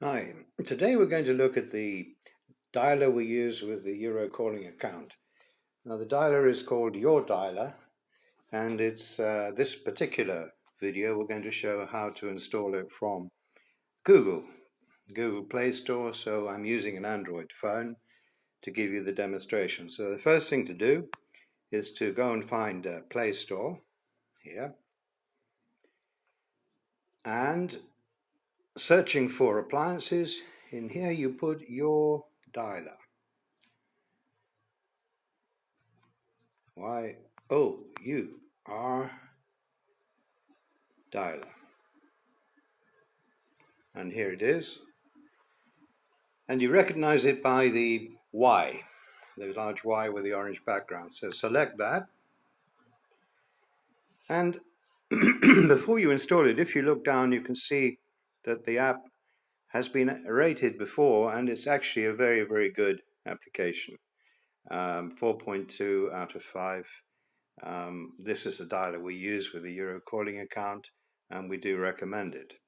Hi, today we're going to look at the dialer we use with the Euro calling account. Now the dialer is called Your Dialer, and it's this particular video we're going to show how to install it from Google Play Store. So I'm using an Android phone to give you the demonstration. So the first thing to do is to go and find Play Store here, and searching for appliances, in here you put Your Dialer. Y-O-U-R dialer. And here it is. And you recognize it by the Y, the large Y with the orange background. So select that. And before you install it, if you look down, you can see that the app has been rated before, and it's actually a very, very good application. 4.2 out of 5. This is the dialer we use with the Euro calling account, and we do recommend it.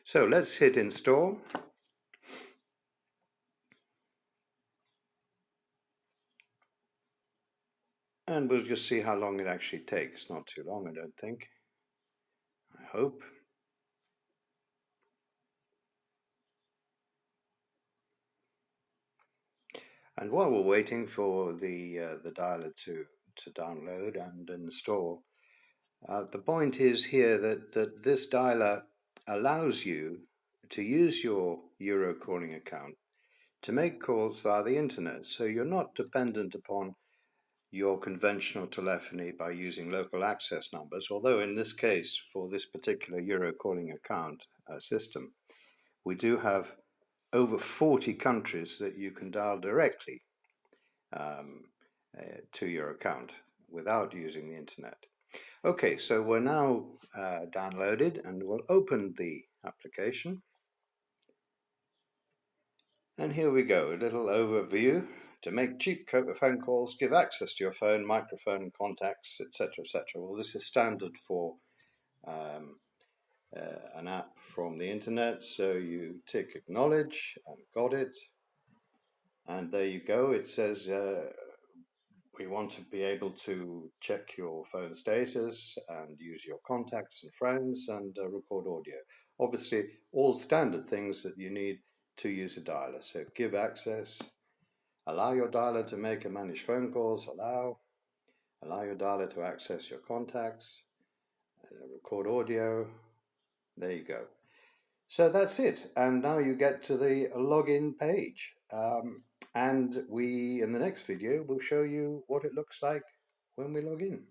So let's hit install. And we'll just see how long it actually takes. Not too long, I don't think. I hope. And while we're waiting for the dialer to download and install, the point is here that this dialer allows you to use your Euro calling account to make calls via the internet. So you're not dependent upon your conventional telephony by using local access numbers, although in this case, for this particular Euro calling account system, we do have over 40 countries that you can dial directly to your account without using the internet. Okay, so we're now downloaded, and we'll open the application. And here we go, a little overview. To make cheap phone calls, give access to your phone, microphone, contacts, etc., etc. Well, this is standard for an app from the internet. So you tick acknowledge, and got it. And there you go. It says we want to be able to check your phone status and use your contacts and friends and record audio. Obviously, all standard things that you need to use a dialer. So give access. Allow your dialer to make and manage phone calls. Allow your dialer to access your contacts. Record audio. There you go. So that's it. And now you get to the login page. And we, in the next video, will show you what it looks like when we log in.